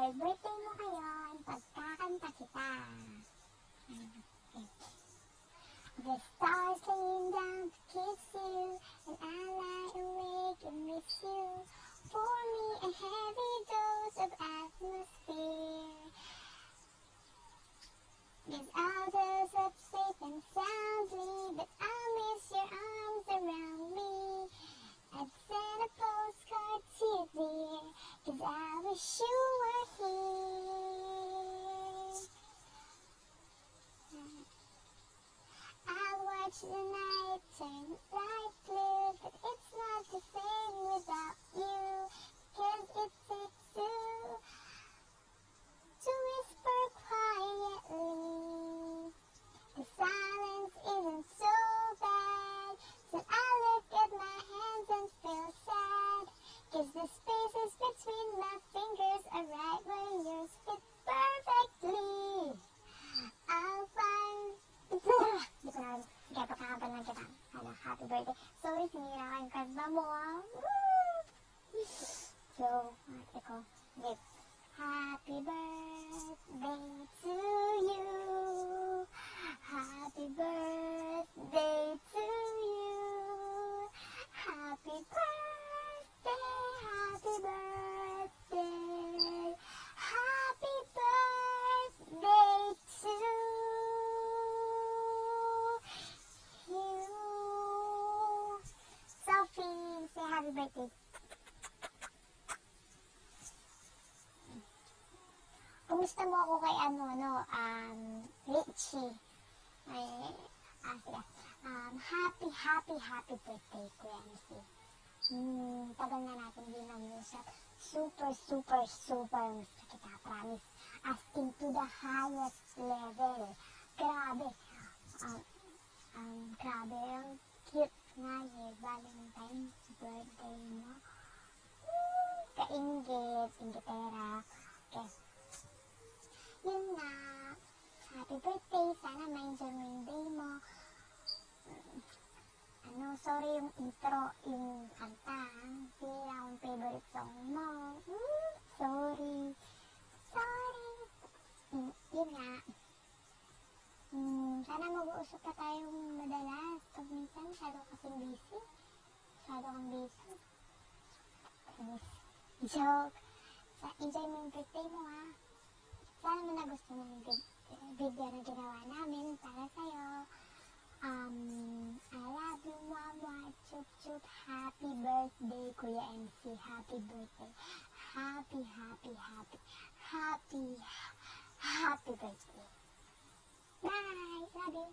dahil birthday mo ngayon, pagkakanta kita. The stars lean down to kiss you, and I lie awake and miss you. Pour me a heavy dose of atmosphere. Guess I'll doze up safe and soundly, but I'll miss your arms around me. I'd send a postcard to you, dear, 'cause I wish you were here. I'll watch the night turn light blue, but it's not the same without you, 'cause it takes two to whisper quietly. The silence isn't so bad, so I look at my hands and feel sad, 'cause the spaces between my fingers are right where yours fit perfectly. I'll find... Hindi ko na, sige, pagkakaban lang kita. Happy birthday. Sorry, sinira ka yung kanta mo, ah. So, ito, wait. Happy birthday to you. Happy birthday to you. Happy birthday, happy birthday. Happy birthday to you. Sophie, say happy birthday. Kumusta mo ako kay Richie? Ay, sige. Happy birthday, Kuya MC. Tagal na natin din nag-usap. Super miss kita, promise. Asking to the highest level. Grabe. Grabe. Ang cute nga eh. Valentine's birthday mo. Kainggit, inggitera. Okay. Yun na. Happy birthday. Sana ma-enjoy mo yung day mo. Sorry yung intro, yung kanta. Hindi akong favorite song mo. Sorry. Yun nga. Sana mag-uusap pa tayong madalas. Pag minsan, masyado kasing busy. Masyado kang busy. Joke. Enjoy mo yung birthday mo, ha. Sana mo nagustuhan mo yung video na ginawa namin para sa'yo. I love you, Mama. Chup chup. Happy birthday, Kuya MC. Happy birthday. Happy birthday. Bye. Love you.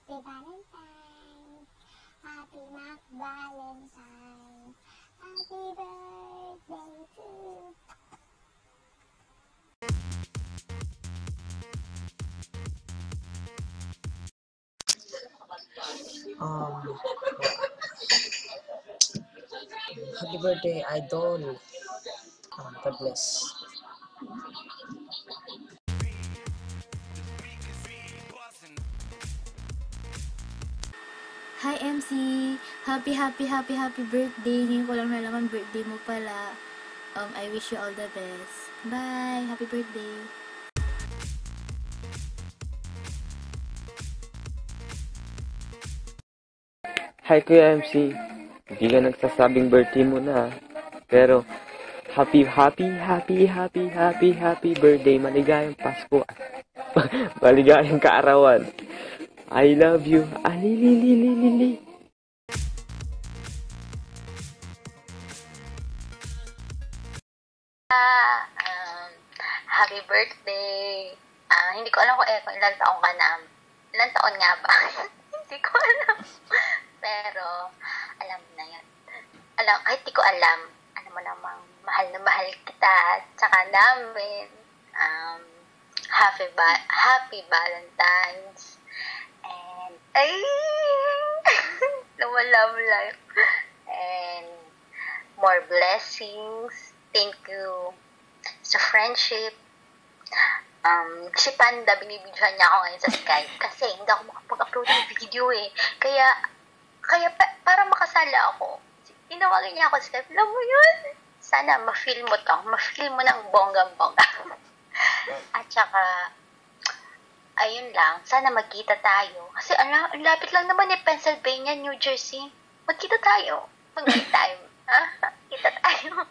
Happy Valentine's. Happy Mac Valentine's. Happy birthday to you. Happy birthday, Idol. God bless. Hi MC! Happy birthday! Ngayon ko lang nalaman birthday mo pala. I wish you all the best. Bye! Happy birthday! Hi Kuya MC, hindi ka nagsasabing birthday mo na, pero happy birthday, maligayang Pasko, maligayang kaarawan. I love you, alilililili. Happy birthday. Hindi ko alam kung ilang taon ka na. Ilang taon nga ba? Hindi ko alam. Pero, alam mo na yan. Kahit di ko alam, alam mo namang mahal na mahal kita. Tsaka namin. Happy Valentine's. And, love life. And, more blessings. Thank you sa friendship. Si Panda, binibidyohan niya ako ngayon sa Skype kasi hindi ako makapag-upload ng video eh. Kaya para makasala ako, tinawagan niya ako sa Skype. Alam mo yun? sana ma-feel mo to. Ma-feel mo ng bonggang-bongga. At saka, ayun lang, sana magkita tayo. Kasi ang lapit lang naman Pennsylvania, New Jersey. Magkita tayo. Mag-meet tayo. Kita tayo.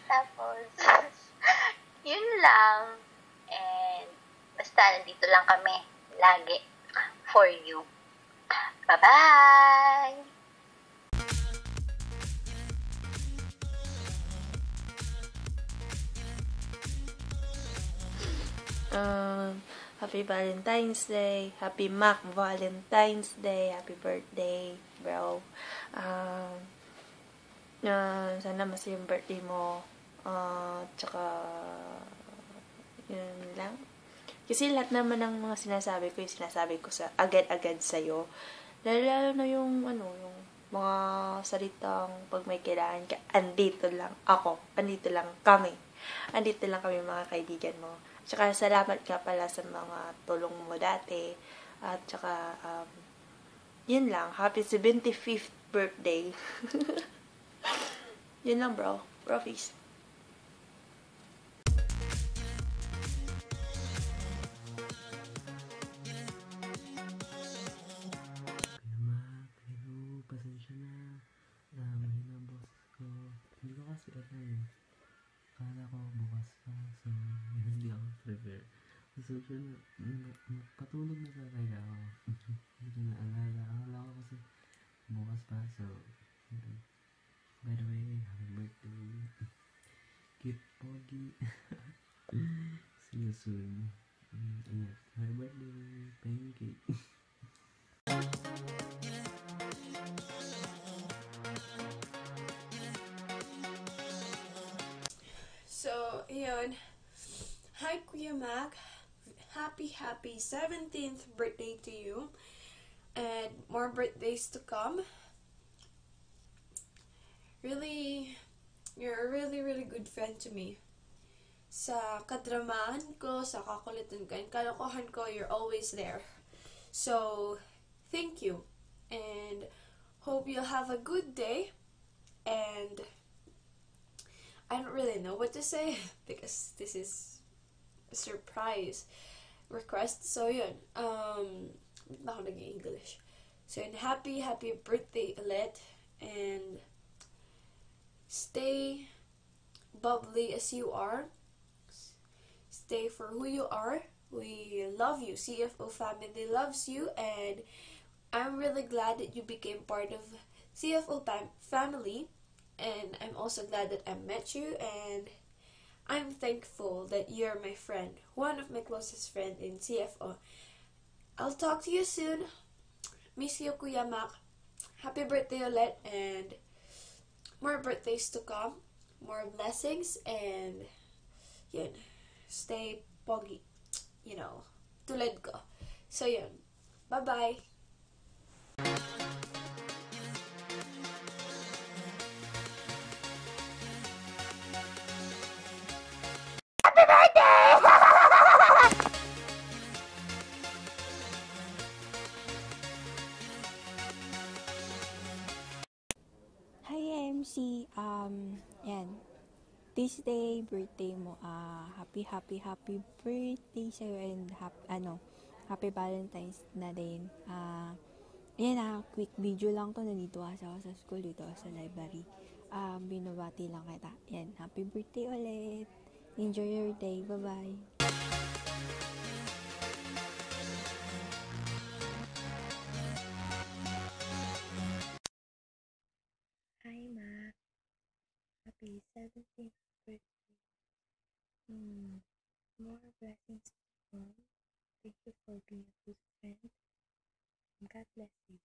Tapos, yun lang. And, basta nandito lang kami. Lagi. For you. Bye-bye! Happy Valentine's Day. Happy Mac Valentine's Day. Happy birthday, bro. Sana masaya yung birthday mo. Tsaka, yun lang. Kasi lahat naman ng mga sinasabi ko, yung sinasabi ko sa agad-agad sa'yo. Lalo na yung, yung mga salitang pag may kailangan ka, andito lang ako. Andito lang kami. Andito lang kami mga kaibigan mo. Tsaka salamat nga pala sa mga tulong mo dati. At tsaka, yun lang. Happy 75th birthday. Yun lang, bro. Bro, peace. Pasensya na. Mahina ang boses ko. Hindi ko kasi akala ko bukas pa. So, hindi ako prepare. Pasensya na. Patulog na talaga ako. Hindi ko naalala. Akala ko kasi bukas pa. So, by the way, happy birthday. Keep pogi. See you soon. Ingat. Happy birthday. Pancake. So, yun. Hi, Kuya Mac. Happy 17th birthday to you. And more birthdays to come. Really, you're a really, really good friend to me. Sa kadramahan ko, sa kakulitan ko, and kalokohan ko, you're always there. So, thank you. And hope you'll have a good day. And I don't really know what to say because this is a surprise request. So yun, ako nag-English. So yun, happy birthday ulit, and stay bubbly as you are. Stay for who you are. We love you. CFO family loves you, and I'm really glad that you became part of CFO family. And I'm also glad that I met you, and I'm thankful that you're my friend, one of my closest friends in CFO. I'll talk to you soon. Miss you, Kuya Mac. Happy birthday ulit, and more birthdays to come, more blessings, and yun, stay pogi, tulad ko. So yun, bye-bye. Hi MC, yan, this day, birthday mo, happy birthday sa'yo, and happy Valentine's na din. Yan quick video lang to, nandito kasi ako sa school, dito sa library. Binabati lang kita. Yan, happy birthday ulit. Enjoy your day, bye-bye. Hi, Mac. Happy 17th birthday. More blessings to come. Thank you for being a good friend. God bless you.